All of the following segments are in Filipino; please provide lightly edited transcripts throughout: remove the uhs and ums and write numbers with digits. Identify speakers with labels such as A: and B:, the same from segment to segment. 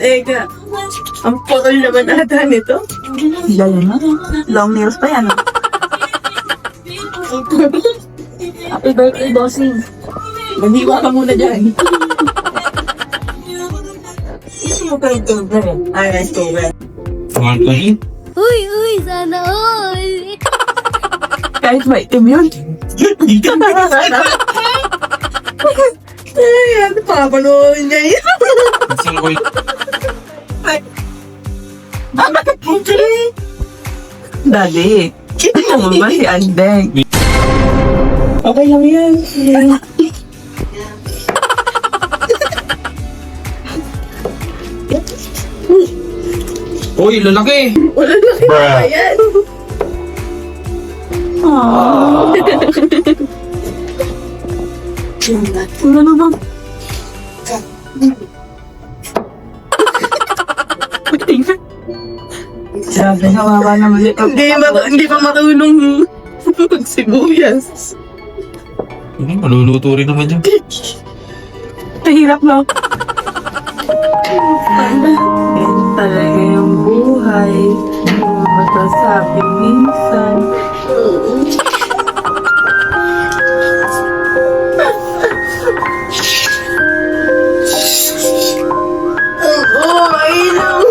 A: Teka. Ang putol naman ata nito.
B: Yan na. Long nails pa yan. Happy birthday, bossing.
A: Maghiwa ka muna dyan. Gusto mo pa ito, bro? Ay, nice to, bro.
C: Uy, sana all.
B: Kahit maitim yun.
A: Ay, ano pa? Panoorin niya yun.
B: Dali. Kita mo ba si Andeng?
A: Okay lang yan.
D: Uy, lalaki!
A: Wala na kayo yan.
B: Wala na bang? Sabi, kawawa naman ito.
A: Hindi pa marunong magsibuyas.
D: Maluluto rin naman yan.
B: Tahirap lang. Yan talaga yung buhay. Matasabi minsan.
A: Oo, ayun.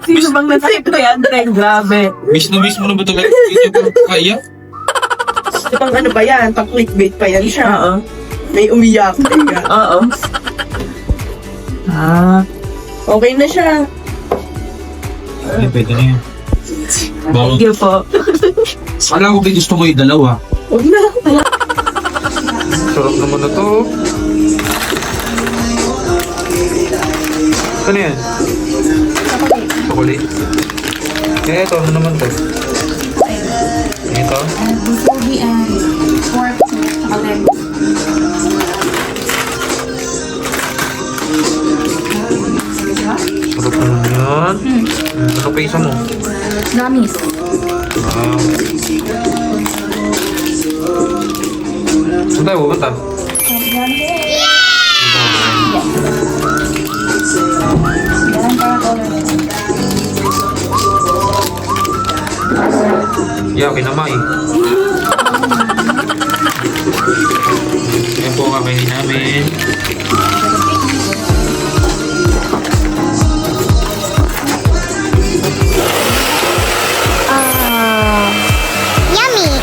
B: Sino bang nasip kay Andeng? Grabe.
D: Miss na ba talaga? Hindi ko kaya?
A: Pang ano ba yan? Pang clickbait pa yan siya.
B: Oo.
A: May umiyak. Teka.
B: Oo.
A: Okay na siya.
D: Ay, pwede na yan. Bawal.
B: Thank you po.
D: Kala ko ba gusto ko yung dalawa?
A: Huwag na.
D: Sarap naman na to. Ano yan? Chocolate. Eh, ito. Ano naman to? Ito?
C: Bulgogi and pork chocolate.
D: Sarap naman yan. Ano pa isa mo?
C: Gummies.
D: Wow. Saan tayo pupunta? Yeah, kinamay. Yan po ang kakainin namin.
C: Yummy.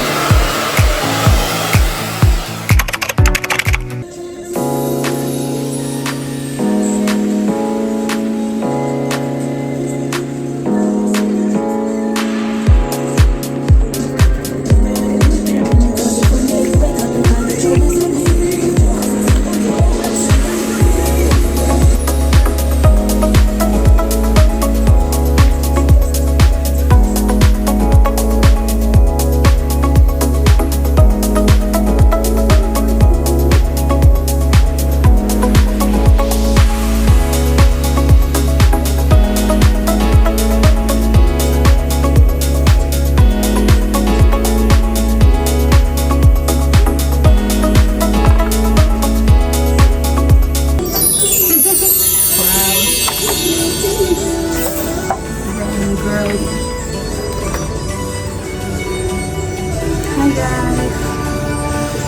C: Hi guys.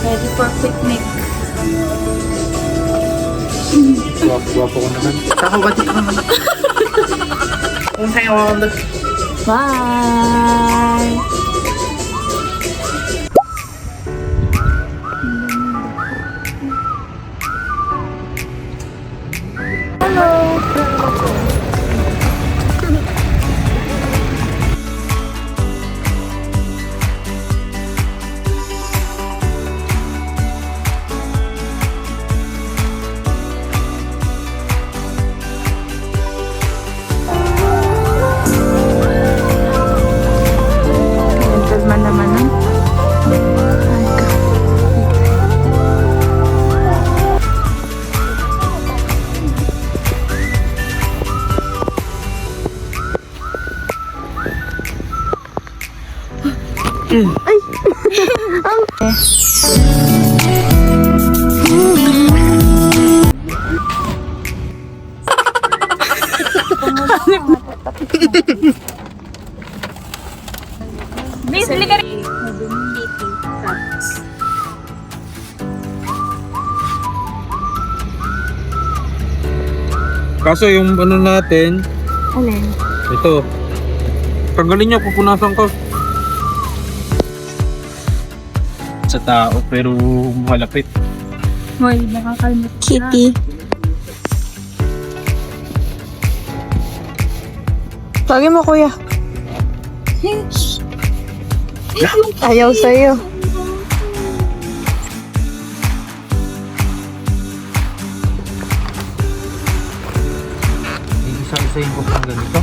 C: Ready for picnic.
D: Guwapo ko naman.
A: Kakabati ka naman. Kung sa'yo ako.
C: Bye. Ay!
D: Kaso yung ano natin,
C: Alin?
D: ito. Tanggalin niyo, pupunasan ko. Sa tao, pero malapit.
C: Hoy, nakakalimot. Kitty.
A: Tawagin mo, kuya. Ayaw sa'yo.
D: Isa-isayin ko pang ganito.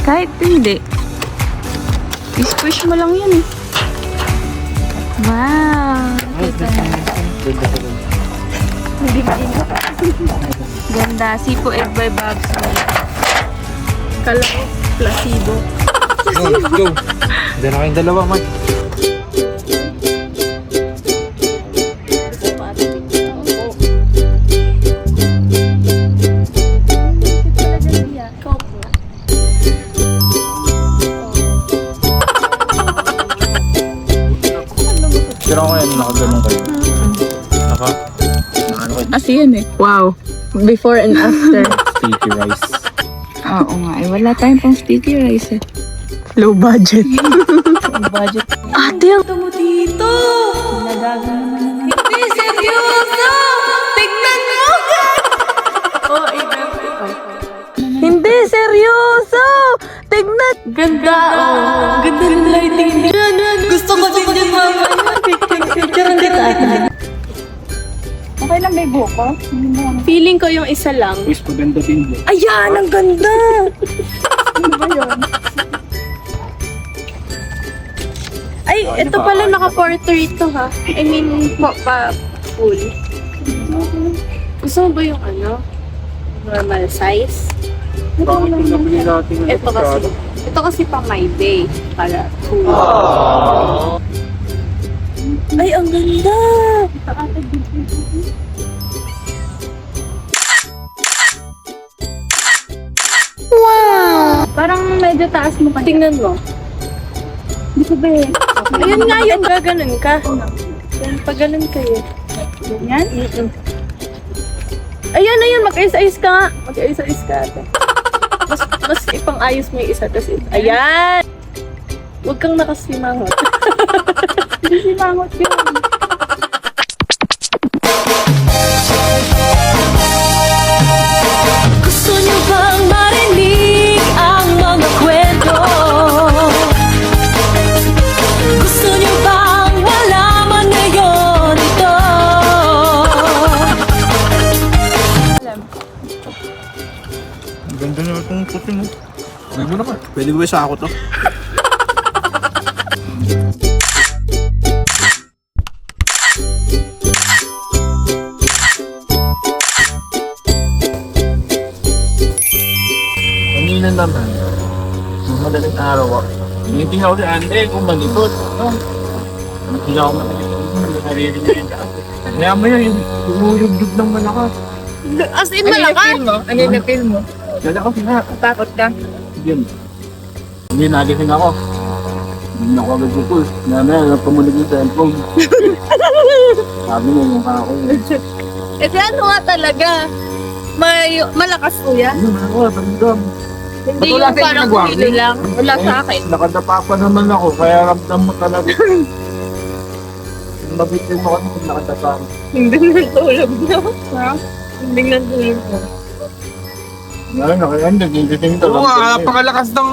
C: Kahit hindi. I-squish mo lang yan eh. Wow! Kita na. Hindi ba? Ganda. Sipo egg by Babs. Kala ko, placebo.
D: Go, go. Diyan na kayong dalawa, man. Pero ako yan, nakaganon kayo. Naka? Ano kayo?
C: As yan eh. Wow. Before and after.
D: Sticky rice.
C: Oo nga eh. Wala tayong pang sticky rice eh.
A: Low budget.
C: Budget.
A: Ate, ang
C: mo dito! Hindi seryoso! Tignan mo!
A: hindi, seryoso! Tignan!
C: Ganda oh! Ganda ng lighting niya. Gusto ko din yan mama. Picture kita. Okay lang may buko? Feeling ko yung isa lang.
D: Wish ko ganda din mo.
A: Ayan, ang ganda!
C: Ano ba yun? Ay, ito pala naka-portrait to ha. I mean, full. Gusto mo ba yung ano? Normal size?
D: Bakit nabili natin
C: Ito kasi pang my day. Para cool.
A: Ay, ang ganda! Wow!
C: Parang medyo taas mo pa. Tingnan mo. Hindi ko ba eh. Ayun nga yun. Gaganon ka. Yan, pag ganon kayo. Ganyan? Ayun, ayun. Mag-ayos-ayos ka nga. Mag-ayos-ayos ka ate. Mas ipang-ayos mo yung isa. Tapos, ayan! Huwag kang nakasimangot. Hindi simangot yun.
E: Gusto niyo bang marinig ang mga kwento? Gusto niyo bang malaman ngayon ito?
D: Ang ganda na itong puti mo. Pwede mo naman. Pwede ba sa ako to? Kanina naman, nung madaling araw ako, tinitingnan ako si Ande kung malikot. Hindi ako malikot. Naririnig niya yung daan. Kaya maya yung tumuyugdug ng malakas.
C: As in, malakas!
B: Ano yung na-feel mo?
D: Dala ko sila.
B: Takot ka?
D: Yun. Hindi, nagising ako. Hindi na ako agad-gutul. Namaya, tumulig yung cellphone. Sabi niya, mukha ako.
C: Kasi ano nga talaga, malakas kuya.
D: Ano na ako, tandam.
C: Hindi
D: Ba't wala
C: yung
D: sa inyo
C: parang
D: nag-warning?
C: kilo lang. Wala sa akin.
D: Nakadapa pa naman ako, kaya ramdam mo talaga. Mabitin mo kasi kung nakadapa.
C: Hindi natulog na. Ha? Hindi natulog na.
D: Ngayon, kaya nagigising ka.
F: Oo nga, napakalakas ng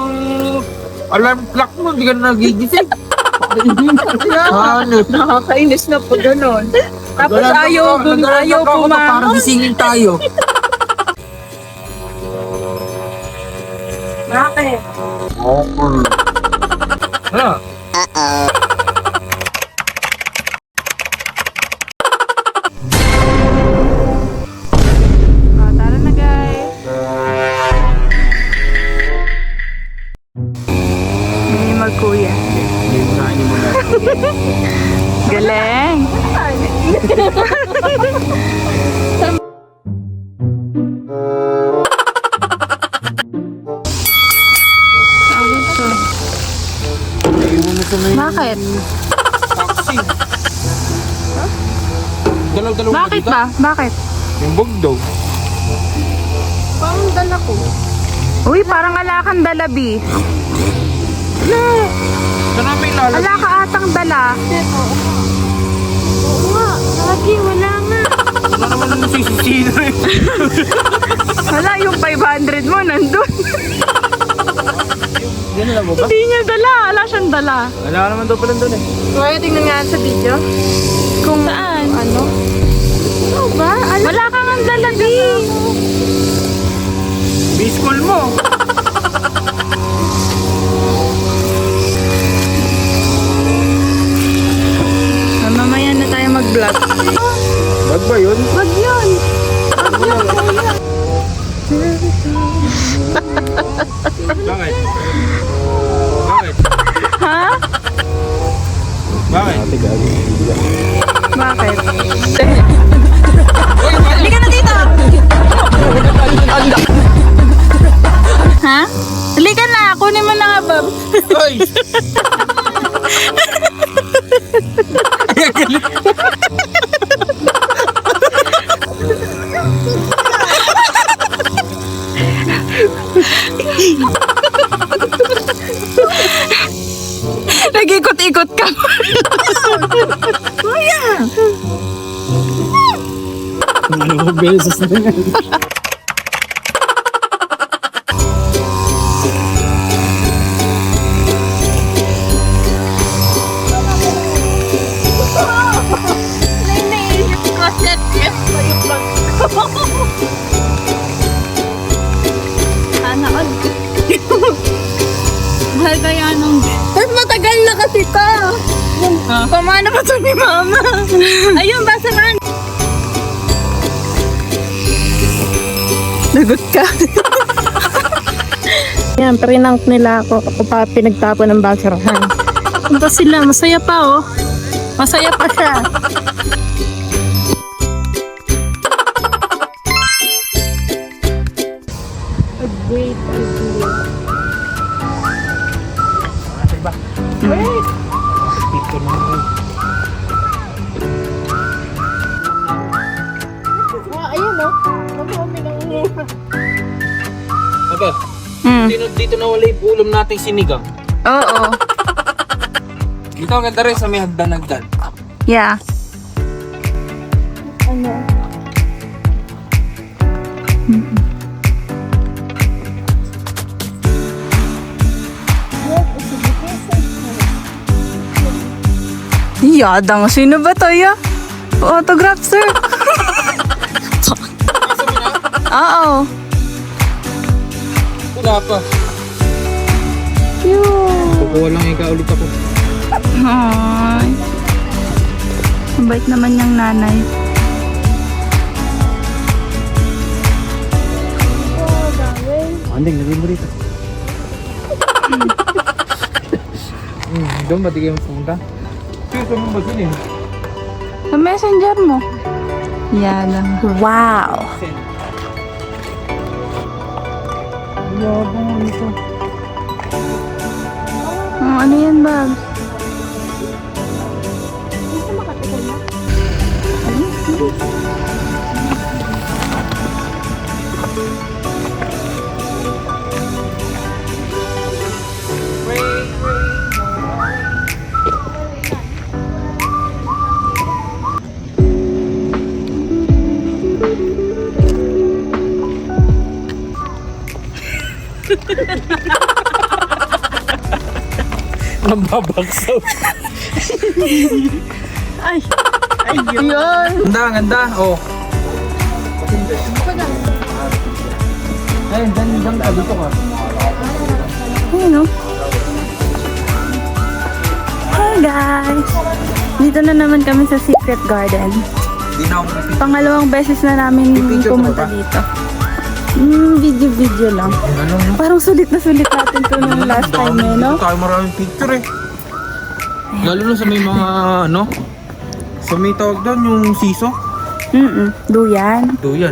F: alarm clock mo, hindi ka na nagigising. Hanip.
B: Nakakainis na po gano'n. Tapos ayaw
F: Para
B: pumangon.
F: gisingin tayo.
B: Bakit?
F: Ano?
C: Tara na guys. Minimal kuya. Galing. Bakit?
F: Taxi. Dalaw-dalaw
C: Bakit ba? Bakit?
F: Yung bugdog.
C: Parang dala ko.
B: Uy, parang ala kang dala, B.
F: Sana may lalagay.
B: Ala ka atang dala.
C: Oo nga, lagi, wala nga.
F: Ano naman ang nasisisino eh.
B: Wala, yung 500 mo nandun.
F: Yan alam mo ba?
B: Hindi niya dala. Wala siyang dala.
F: Wala ka naman daw pala doon eh.
B: Kaya tingnan nga sa video. Kung saan? Ano? Ano ba? Wala kang ang dala, B.
F: Biscol mo.
B: Mamaya na tayo mag-vlog.
F: Bag ba yun?
B: Wag yun.
F: Bakit? Bakit?
B: Ha?
F: Bakit?
B: Bakit?
C: Halika na dito! Ha? Halika na, kunin mo na nga, Bob.
F: Hoy!
B: Nag-ikot-ikot ka.
F: Ano ko beses na yan?
C: Sana all. Mahal kaya nung... Mas matagal na kasi ka.
B: Pamana pa to ni Mama.
C: Ayun, basta man.
B: Lagot ka. Yan, prinank nila ako. Ako pa pinagtapo ng basurahan.
C: Punta sila, masaya pa oh. Masaya pa siya.
F: Aba, dito na wala yung ulam nating sinigang.
B: Oo.
F: Dito ang ganda rin sa may hagdan-hagdan.
B: Yeah. Yadang, sino ba to ya? Autograph, sir. Oo.
F: Wala pa.
B: Cute.
F: Kukuha lang ikaw ulit ako.
B: Ay. Mabait naman niyang nanay.
F: Anding, lagay mo dito. Doon ba di kayo pumunta? Sige, mo ba din eh?
B: Sa messenger mo. Yan lang. Wow.
F: Yabang nito.
B: Ano yan, bag?
F: Ang babagsaw.
B: Ayun.
F: Ganda, ganda. Oh. Ayun, dyan ka. Dito ka.
B: Ayun, no? Hi, guys. Dito na naman kami sa Secret Garden.
F: Di na ako nakapit.
B: Pangalawang beses na namin
F: Picture mo
B: pumunta
F: ba?
B: dito. Video lang.
F: Ano?
B: Parang sulit na sulit natin to nung last time eh, no?
F: Dito tayo maraming picture eh. Lalo na sa may mga ano. Sa may tawag doon yung siso.
B: Duyan.
F: Duyan.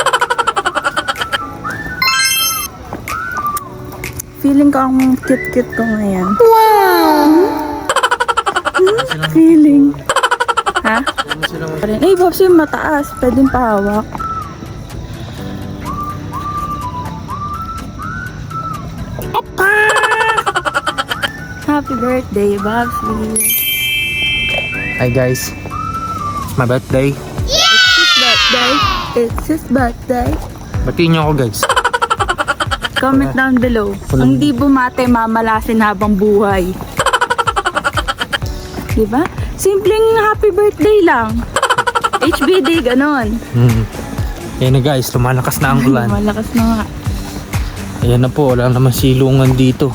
B: Feeling ko ang cute-cute ko ngayon. Wow! Feeling. Ha?
F: Ano sila mo?
B: Boss, yung mataas. Pwedeng pahawak. happy birthday, Bobsy.
F: Hi guys. It's my birthday.
B: It's his birthday.
F: Batiin niyo ako guys.
B: Comment down below. Ang di bumate, mamalasin habang buhay. Diba? Simpleng happy birthday lang. HBD, ganon.
F: Ayan na guys, lumalakas na ang ulan.
B: Malakas na nga.
F: Ayan na po, wala naman silungan dito.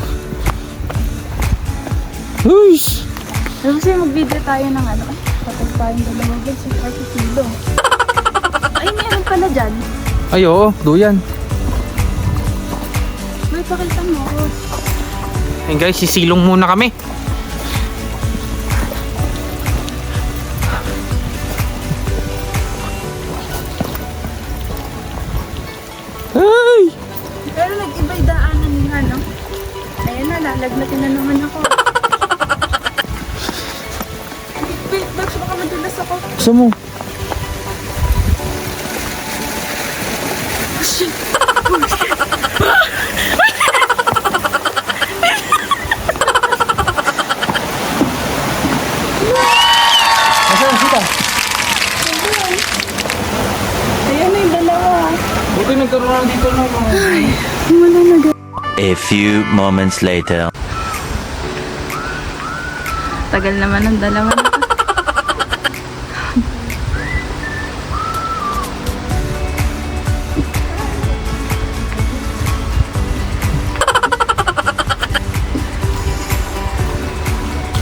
F: Uys!
B: Kasi mag-video tayo ng ano. Kapag tayong dalawa guys, yung 30 kilo. Ay, meron pala dyan.
F: Ay oo, duyan.
B: May pakita mo.
F: Ayan guys, sisilong muna kami. Ay!
B: Pero nag-iba'y daanan nga, no? Ayan na, lalagnatin na naman ako. Wait, Babs, baka madulas ako.
F: Gusto mo?
B: Ayan na yung dalawa.
F: Buti nagkaroon dito na mga...
B: Wala na
G: A few moments later.
B: Tagal naman ng dalawa na to.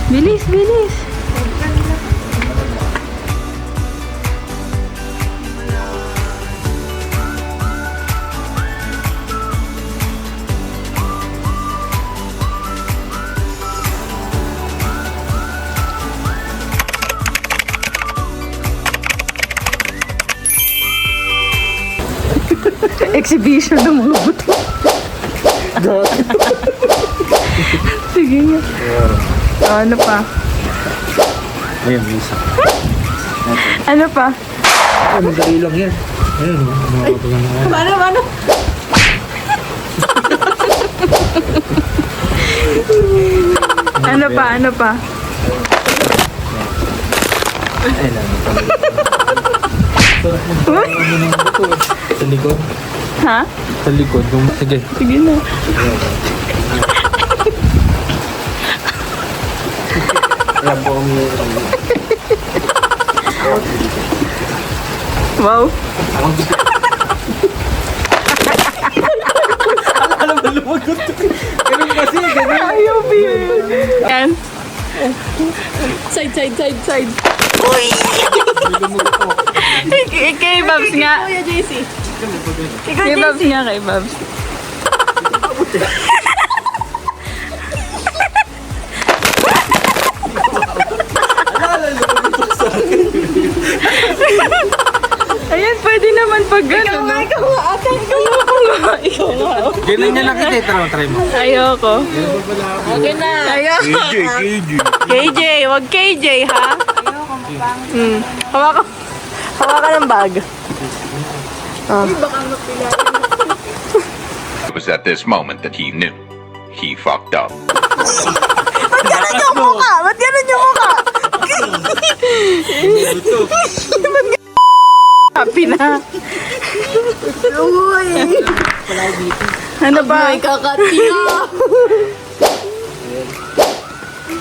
B: Bilis, bilis. Exhibition ng mga buto. Sige nga. Ano pa?
F: Ayan, Lisa.
B: Ano pa?
F: Ay, madali lang yan. Ayan, mga pagano.
B: Paano? Ano pa? Ano pa?
F: Ay, lang. Sa likod.
B: Ha?
F: Sa likod. Sige.
B: Sige na.
F: Ayan po kami.
B: Wow.
F: Alam mo, lumagot. Ganun kasi, ganun.
B: Ayaw, yan. Side. Uy! Kay Babs nga. Kuya JC. Kay Babs nga, kay Babs. Ayan, pwede naman pag gano'n. Ikaw nga, ate. Ikaw nga.
F: Ganun niya lang kita. Try mo.
B: Ayoko.
C: Okay na.
B: Ayoko. KJ, wag KJ, ha? Ayoko, mapangit. Hawakan ng bag.
H: It was at this moment that he knew. He fucked up.
B: Ba't gano'n yung mukha? Happy na. Uy. Ano ba? Ay, kakatiya.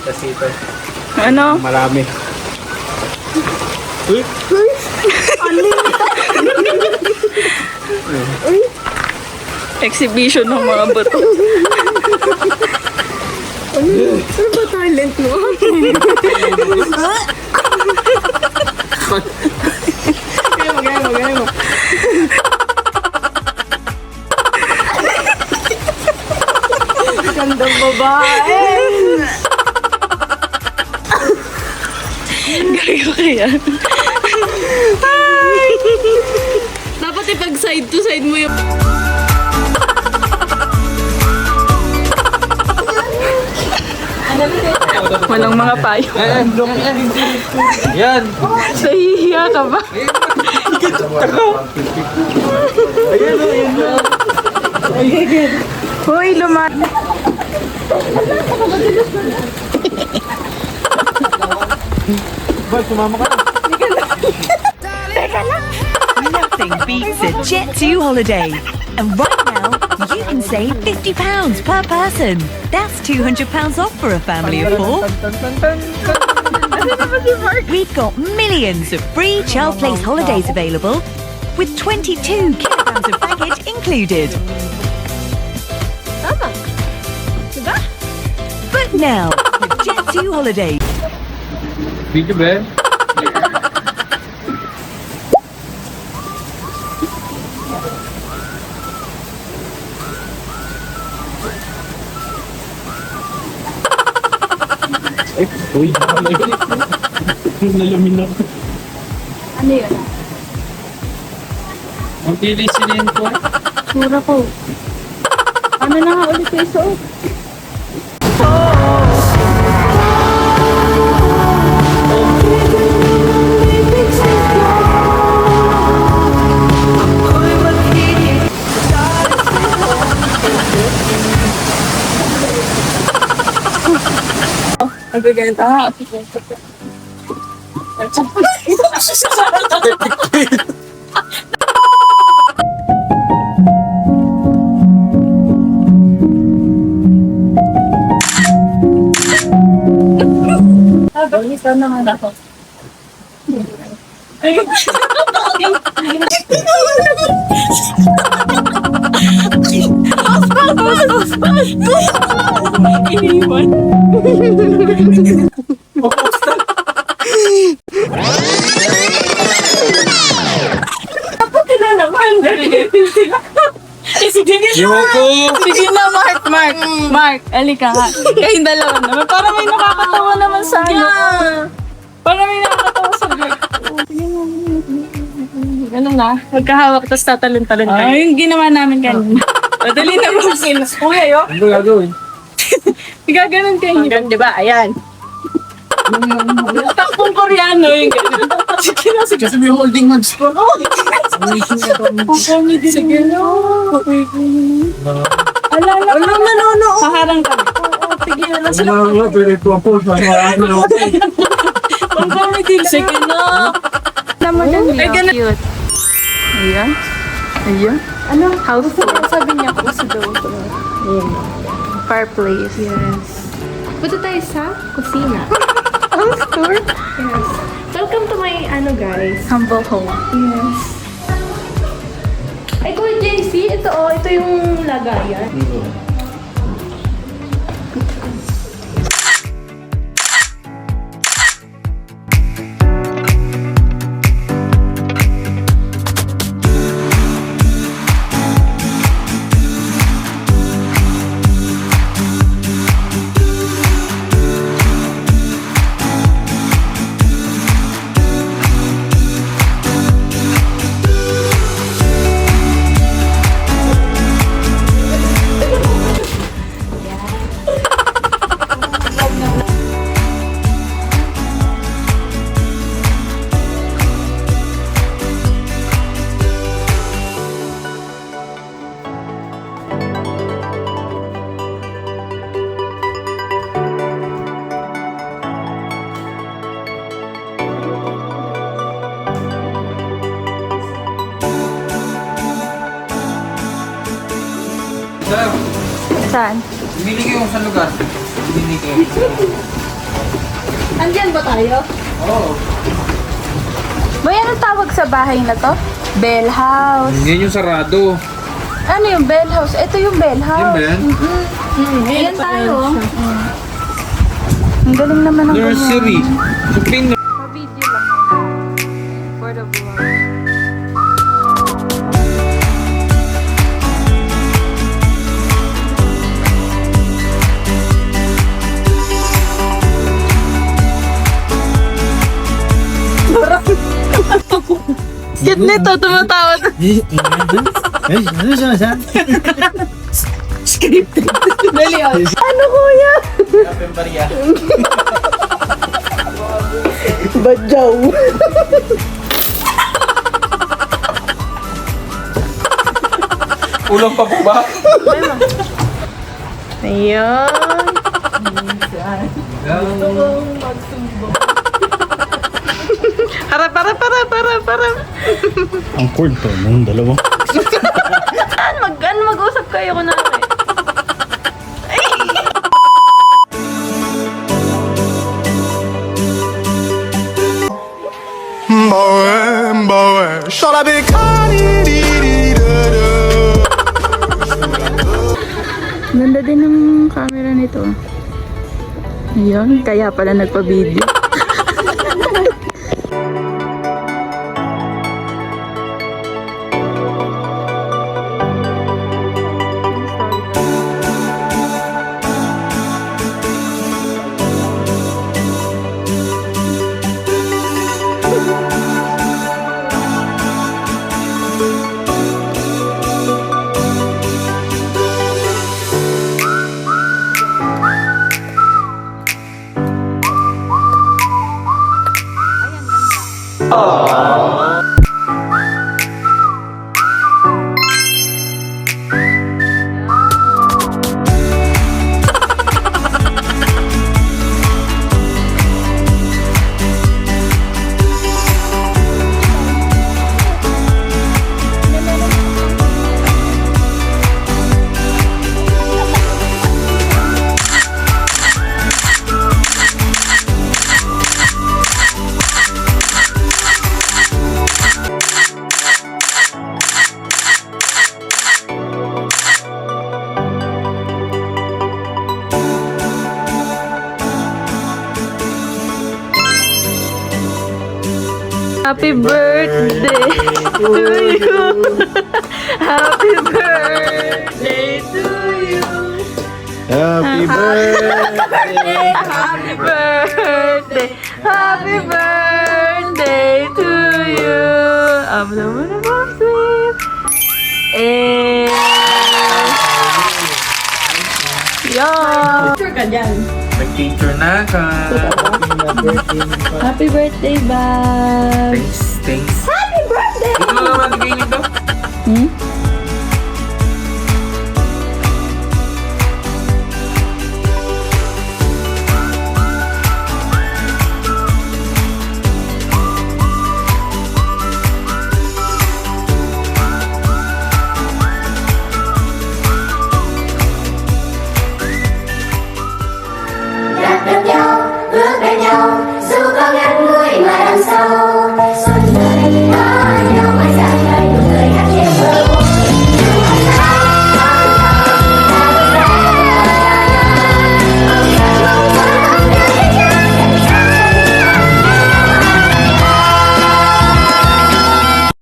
F: Kasi ito.
B: Ano?
F: Marami. Uy!
B: Exhibition ng mga bato. Ano ba talent mo? Gaya mo. Gandang babae. Gayo kaya. Dapat ipag side to side mo yung... Walang mga payo.
F: Yan!
B: Nahihiya ka ba? Ayan. Hoy, lumat.
F: Ba, sumama ka na.
E: Nothing beats a Jet2 holiday. And right now, you can save £50 per person. That's £200 off for a family of 4. We've got millions of free child place holidays available, with 22 kilograms of baggage included. But now, with Jet2 holidays.
F: Video ba? Uy, nalamin ako.
C: Ano yun?
F: Ang tilisinin ko.
C: Sura ko. Ano na nga ulit yung isuot?
A: Nagaganda. Isa naman ako. Iniwan. Tapos na naman. Sige
F: Yoko!
A: na, Mark. Alika nga. Kayong dalawa naman. Para may nakakatawa naman sa ano. Para may nakakatawa sa Ganun na. Magkahawak, tapos tatalon-talon kayo. Ay, yung ginawa namin kanina. Madali na mo. Kuya, yo.
F: Ano ba gagawin?
A: Gaganon kayo. Hanggang, di ba? Ayan. Takpong Koreano yung gano'n. Sige na, sige.
F: Kasi may holding hands ko.
A: Sige na. Alala ka na. Paharang kami. Sige na.
F: Ano nga, pero ito ang pulse.
A: Ang comedy lang. Sige na.
B: Naman yan.
A: Ay, ganun.
B: Cute. Ayan. Ayan.
C: Ano? House tour. Sabi niya ko sa daw.
B: Fireplace.
C: Yes. Punta tayo sa kusina.
B: House tour?
C: Yes. Welcome to my, guys.
B: Humble home.
C: Yes. Ay, Kuya JC, ito yung lagayan.
F: Sir,
B: Saan?
F: bili kayo sa lugar. Bili kayo.
C: Andyan ba tayo?
F: Oo.
B: Boy, anong tawag sa bahay na to? Bell House.
F: Yan yung sarado.
B: Ano yung Bell House? Ito yung Bell
F: Yan
B: House.
F: ba yan?
B: Ayan tayo. Ang galing naman ng
F: Nursery. Supin na.
B: Pa-video lang yun. For the vlog.
A: Cute nito, tumatawa. Scripted. Dali, Ano, kuya? Badyaw.
F: Ulang pa po ba?
A: Ayun.
B: Harap, harap, harap, harap, harap.
D: Ang cord to, nung dalawa.
B: Mag-usap kayo kunwari.
A: Ganda din ng camera nito. Ayun, kaya pala nagpa-video. Happy birthday to you. Happy birthday to you.
D: Happy birthday!
A: Happy birthday. Happy birthday to you. I'm the one of sleep. Yo.
F: Nag-picture na ka.
A: Happy birthday, Babs.
F: Thanks. Happy birthday! Ito na naman, tigay nito.
A: Hmm?